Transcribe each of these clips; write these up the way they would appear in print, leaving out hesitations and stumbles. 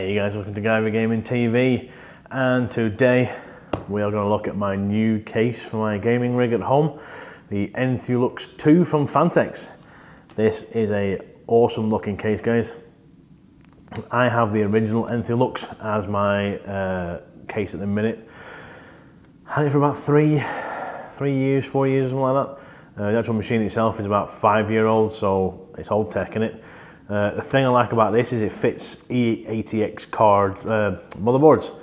Hey guys, welcome to Guyver Gaming TV, and today we are going to look at my new case for my gaming rig at home, the Enthoo Luxe 2 from Phanteks. This is a awesome looking case, guys. I have the original Enthoo Luxe as my case at the minute. Had it for about 4 years, something like that. The actual machine itself is about 5-year-old, so it's old tech in it. The thing I like about this is it fits e-atx card motherboards.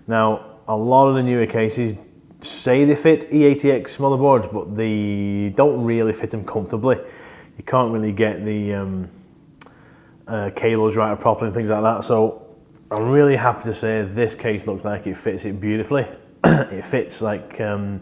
Now, a lot of the newer cases say they fit e-atx motherboards, but they don't really fit them comfortably. You can't really get the cables right properly and things like that. So I'm really happy to say this case looks like it fits it beautifully. It fits like the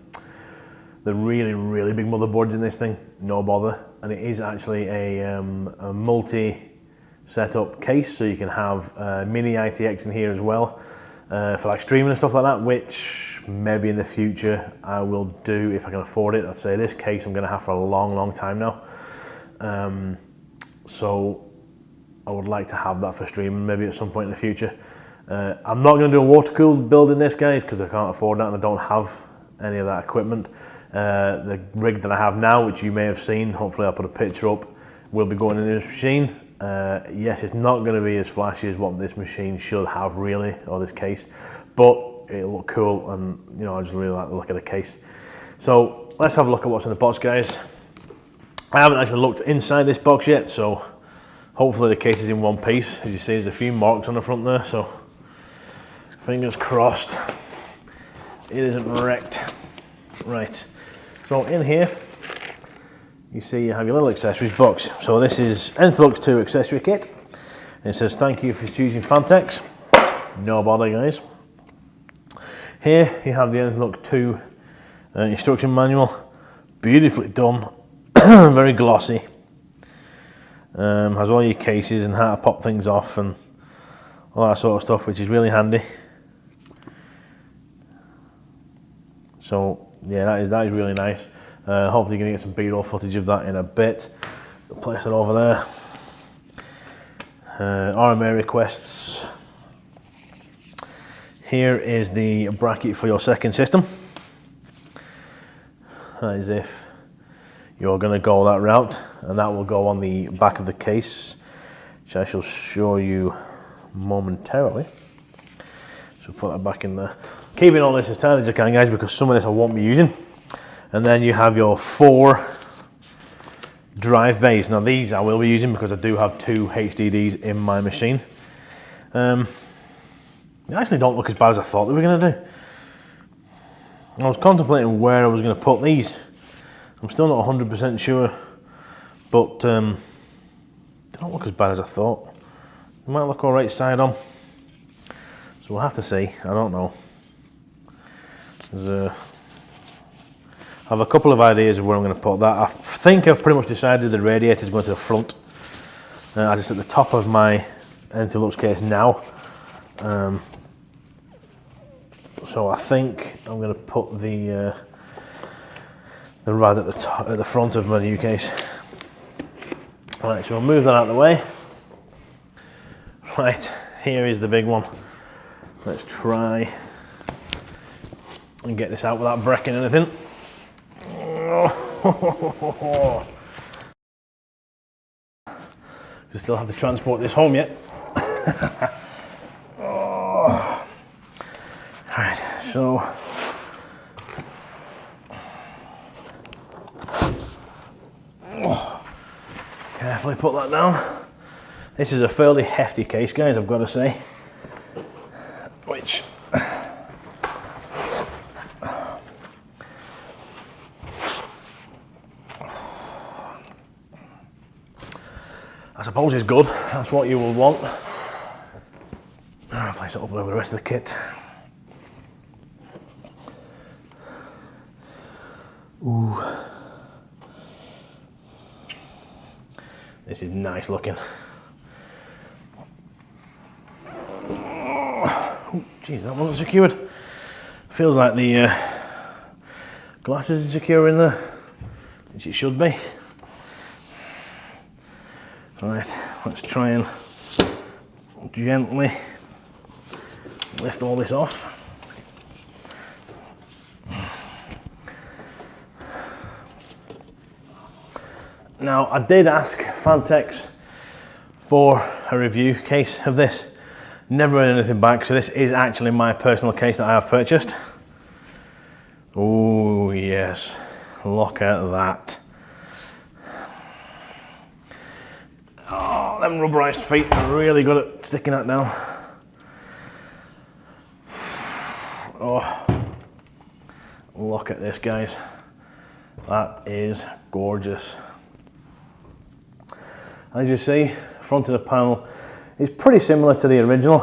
really big motherboards in this thing, no bother. And it is actually a multi-setup case, so you can have mini ITX in here as well for like streaming and stuff like that, which maybe in the future I will do if I can afford it. I'd say this case I'm going to have for a long time now. So I would like to have that for streaming maybe at some point in the future. I'm not going to do a water-cooled build in this, guys, because I can't afford that and I don't have any of that equipment. The rig that I have now, which you may have seen, hopefully I'll put a picture up, will be going in this machine. Yes, it's not going to be as flashy as what this machine should have really, or this case, but it'll look cool, and you know, I just really like the look of the case. So let's have a look at what's in the box, guys. I haven't actually looked inside this box yet, so hopefully the case is in one piece. As you see, there's a few marks on the front there, so fingers crossed it isn't wrecked. Right, so in here you see you have your little accessories box. So this is Enthoo Luxe 2 accessory kit. And it says thank you for choosing Phanteks. No bother, guys. Here you have the Enthoo Luxe 2 instruction manual. Beautifully done, very glossy. Has all your cases and how to pop things off and all that sort of stuff, which is really handy. So yeah, that is really nice. Hopefully you're going to get some B-roll footage of that in a bit. I'll place it over there. RMA requests. Here is the bracket for your second system. As if you're going to go that route, and that will go on the back of the case, which I shall show you momentarily. So put that back in there. Keeping all this as tight as I can, guys, because some of this I won't be using. And then you have your 4 drive bays. Now these I will be using because I do have 2 HDDs in my machine. They actually don't look as bad as I thought they were going to do. I was contemplating where I was going to put these. I'm still not 100% sure, but they don't look as bad as I thought. They might look alright side on. So we'll have to see, I don't know. I have a couple of ideas of where I'm going to put that. I think I've pretty much decided the radiator is going to the front. As it's at the top of my Enthoo Luxe case now. So I think I'm going to put the rad at the front of my new case. Right, so we'll move that out of the way. Right, here is the big one. Let's try and get this out without breaking anything. You still have to transport this home yet. Right, so carefully put that down. This is a fairly hefty case, guys, I've got to say. Which I suppose is good. That's what you will want. I'll place it up there with the rest of the kit. Ooh. This is nice looking. Oh, geez, that wasn't secured. Feels like the glass isn't secure in there, which it should be. Right, let's try and gently lift all this off. Now, I did ask Phanteks for a review case of this. Never heard anything back, so this is actually my personal case that I have purchased. Oh yes, look at that. Oh, them rubberized feet are really good at sticking that down. Oh, look at this, guys. That is gorgeous. As you see, front of the panel is pretty similar to the original.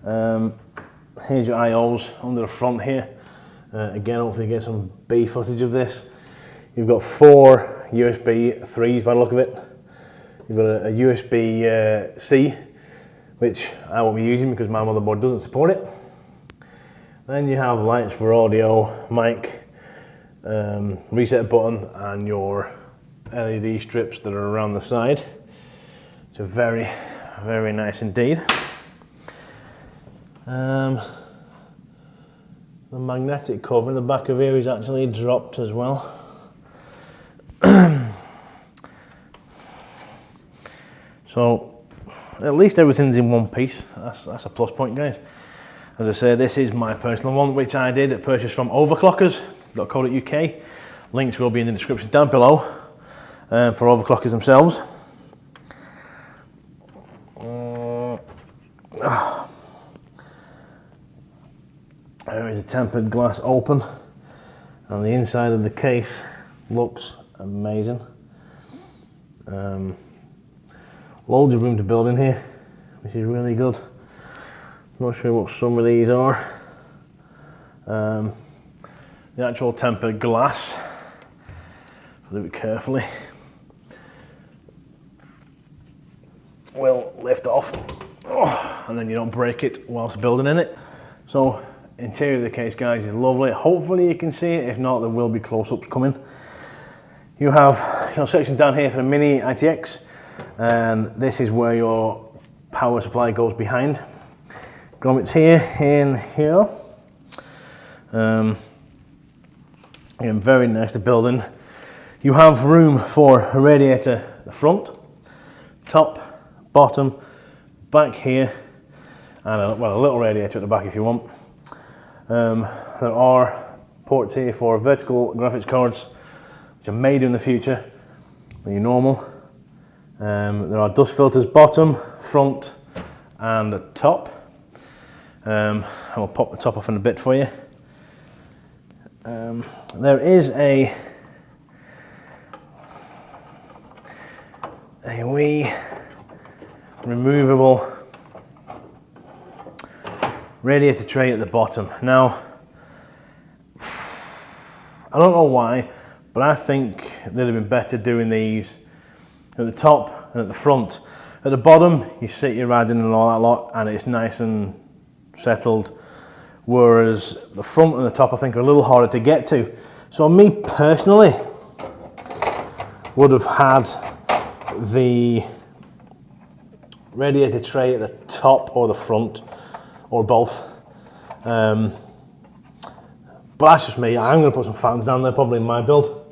Here's your IOs under the front here. Again, hopefully you get some B footage of this. You've got 4 USB 3s by the look of it. You've got a USB-C, which I won't be using because my motherboard doesn't support it. Then you have lights for audio, mic, reset button, and your LED strips that are around the side. It's a very, very nice indeed. The magnetic cover in the back of here is actually dropped as well. So at least everything's in one piece. That's a plus point, guys. As I said, this is my personal one, which I did purchase from overclockers.co.uk. Links will be in the description down below for overclockers themselves. There is a tempered glass open, and the inside of the case looks amazing. Loads of room to build in here, which is really good. Not sure what some of these are. The actual tempered glass, I'll do it carefully, will lift off, and then you don't break it whilst building in it. So interior of the case, guys, is lovely. Hopefully you can see it. If not, there will be close-ups coming. You have your section down here for the mini e-atx, and this is where your power supply goes behind. Grommets here, in here. Again, very nice to build in. You have room for a radiator at the front, top, bottom, back here, and a little radiator at the back if you want. There are ports here for vertical graphics cards, which are made in the future, than your normal. There are dust filters bottom, front, and top. I will pop the top off in a bit for you. There is a wee removable radiator tray at the bottom. Now, I don't know why, but I think they'd have been better doing these at the top and at the front. At the bottom, you sit your rad in and all that lot, and it's nice and settled. Whereas the front and the top, I think, are a little harder to get to. So me personally would have had the radiator tray at the top or the front, or both. But that's just me. I'm going to put some fans down there, probably in my build.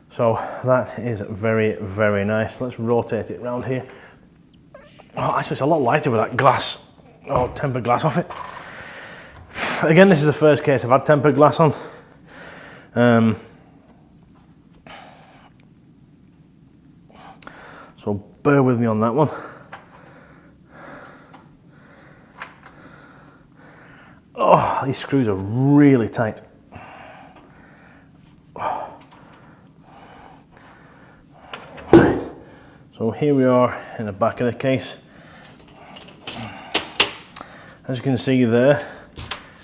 So that is very, very nice. Let's rotate it around here. Oh, actually, it's a lot lighter with that glass. Oh, tempered glass off it. Again, this is the first case I've had tempered glass on. So bear with me on that one. Oh, these screws are really tight. Right. So here we are in the back of the case. As you can see there,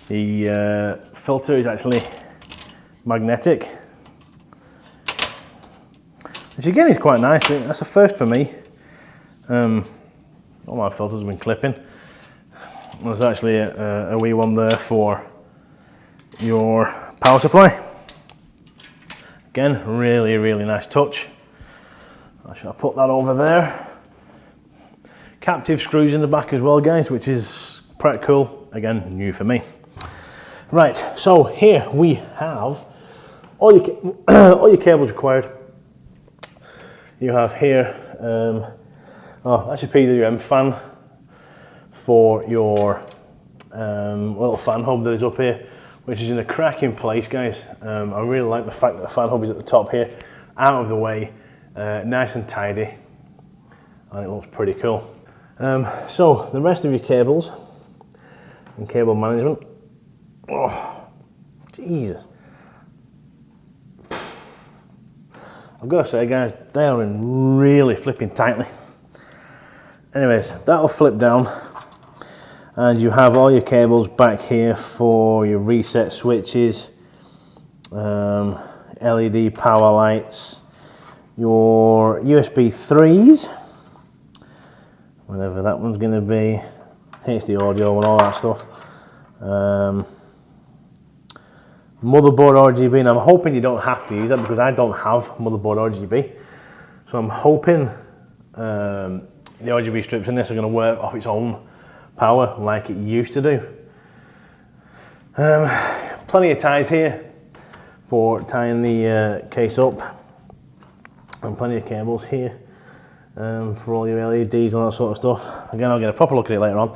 the filter is actually magnetic, which again is quite nice. That's a first for me. All my filters have been clipping. There's actually a wee one there for your power supply. Again, really, really nice touch. I shall put that over there. captive screws in the back as well, guys, which is pretty cool. Again, new for me. Right, so here we have all your cables required. You have here, that's your PWM fan for your little fan hub that is up here, which is in a cracking place, guys. I really like the fact that the fan hub is at the top here, out of the way, nice and tidy, and it looks pretty cool. So the rest of your cables and cable management, oh, Jesus. I've got to say, guys, they are in really flipping tightly. Anyways, that'll flip down, and you have all your cables back here for your reset switches, LED power lights, your USB 3s, whatever that one's going to be, HD audio and all that stuff. Motherboard RGB, and I'm hoping you don't have to use that because I don't have motherboard RGB. So I'm hoping the RGB strips in this are going to work off its own power like it used to do. Plenty of ties here for tying the case up, and plenty of cables here for all your LEDs and all that sort of stuff. Again, I'll get a proper look at it later on.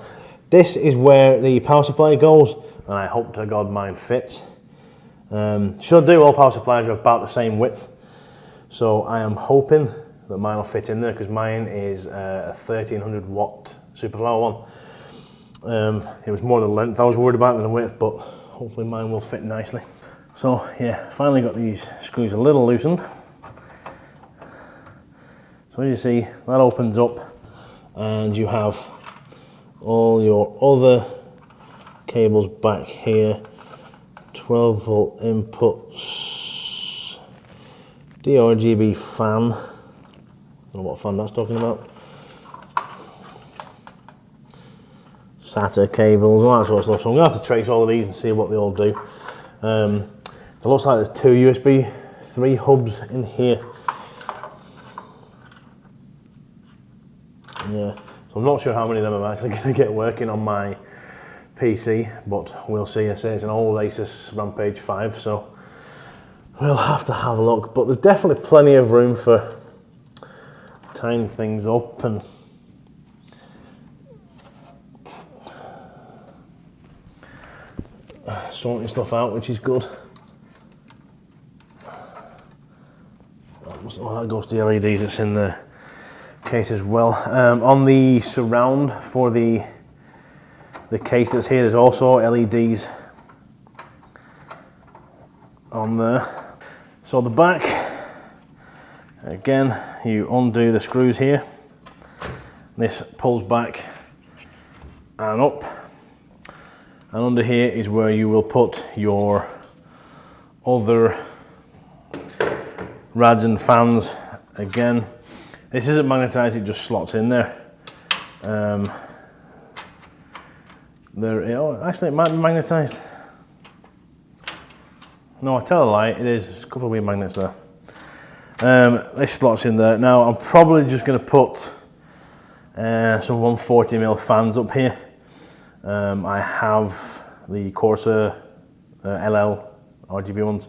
This is where the power supply goes, and I hope to God mine fits. Should do, all power supplies are about the same width, so I am hoping that mine will fit in there because mine is a 1300 watt Superflower one. It was more the length I was worried about than the width, but hopefully mine will fit nicely. So yeah, finally got these screws a little loosened. So as you see, that opens up and you have all your other cables back here. 12 volt inputs, DRGB fan, I don't know what fan that's talking about, SATA cables, all that sort of stuff. So I'm going to have to trace all of these and see what they all do. It looks like there's 2 USB 3 hubs in here. Yeah, so I'm not sure how many of them I'm actually going to get working on my PC, but we'll see. I say it's an old Asus Rampage 5, so we'll have to have a look. But there's definitely plenty of room for tying things up and sorting stuff out, which is good. Oh, that goes to the LEDs that's in the case as well. On the surround for the case that's here, there's also LEDs on there. So the back, again, you undo the screws here. This pulls back and up. And under here is where you will put your other rads and fans. Again, this isn't magnetized, it just slots in there. Actually, it might be magnetized. No, I tell a lie, it is. There's a couple of weird magnets there. This slots in there. Now, I'm probably just going to put some 140mm fans up here. I have the Corsair LL RGB ones.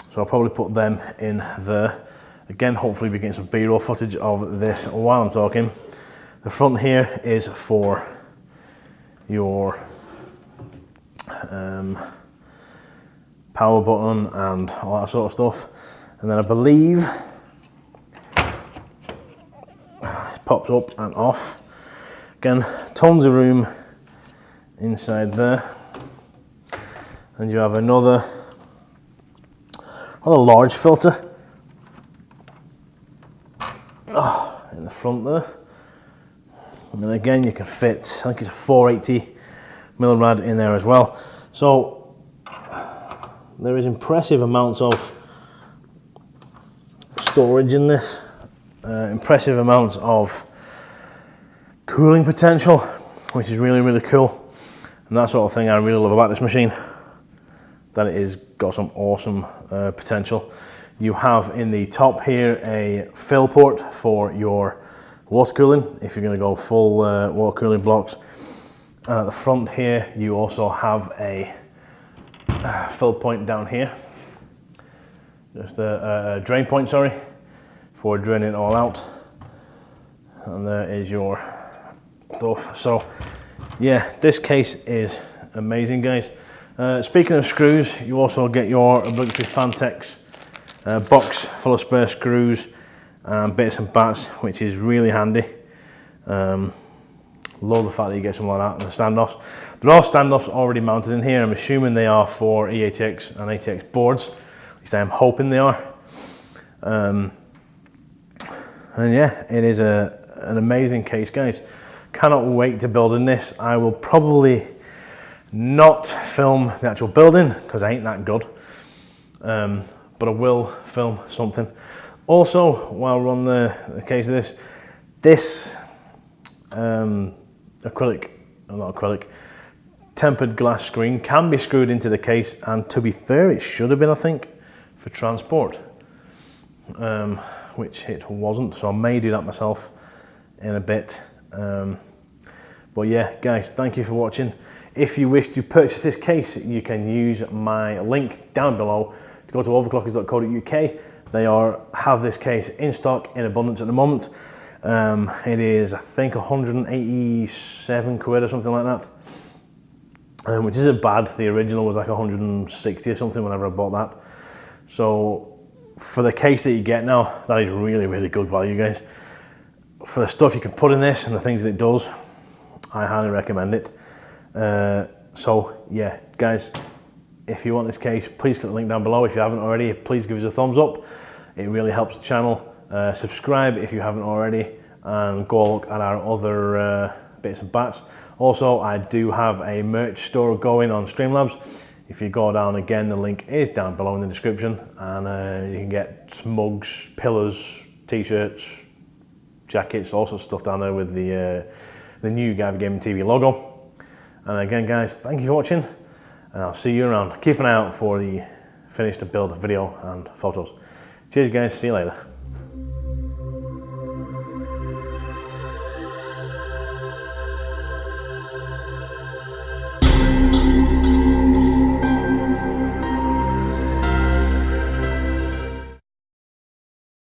So I'll probably put them in there. Again, hopefully we get some B-roll footage of this while I'm talking. The front here is for your power button and all that sort of stuff, and then I believe it pops up and off. Again, tons of room inside there, and you have another large filter in the front there. And then again, you can fit, I think it's a 480 millirad in there as well. So there is impressive amounts of storage in this, impressive amounts of cooling potential, which is really, really cool. And that sort of thing I really love about this machine, that it is got some awesome potential. You have in the top here a fill port for your water cooling if you're going to go full water cooling blocks. And at the front here, you also have a fill point down here, just a drain point, sorry, for draining it all out. And there is your stuff. So yeah, this case is amazing, guys. Speaking of screws, you also get your obligatory Phanteks box full of spare screws and bits and bats, which is really handy. Love the fact that you get something like that and the standoffs. There are standoffs already mounted in here. I'm assuming they are for e-atx and ATX boards. At least I'm hoping they are. And yeah, it is an amazing case, guys. Cannot wait to build in this. I will probably not film the actual building because I ain't that good. But I will film something. Also, while we're on the case of this tempered glass screen can be screwed into the case, and to be fair, it should have been, I think, for transport, which it wasn't, so I may do that myself in a bit. But yeah, guys, thank you for watching. If you wish to purchase this case, you can use my link down below to go to overclockers.co.uk. They have this case in stock in abundance at the moment. It is, I think, 187 quid or something like that, which isn't bad. The original was like 160 or something whenever I bought that. So for the case that you get now, that is really, really good value, guys. For the stuff you can put in this and the things that it does, I highly recommend it. So yeah, guys, if you want this case, please click the link down below. If you haven't already, please give us a thumbs up. It really helps the channel. Subscribe if you haven't already, and go look at our other bits and bats. Also, I do have a merch store going on Streamlabs. If you go down again, the link is down below in the description, and you can get mugs, pillars, t-shirts, jackets, all sorts of stuff down there with the new Guyver Gaming TV logo. And again, guys, thank you for watching, and I'll see you around. Keep an eye out for the finished build video and photos. Cheers, guys. See you later.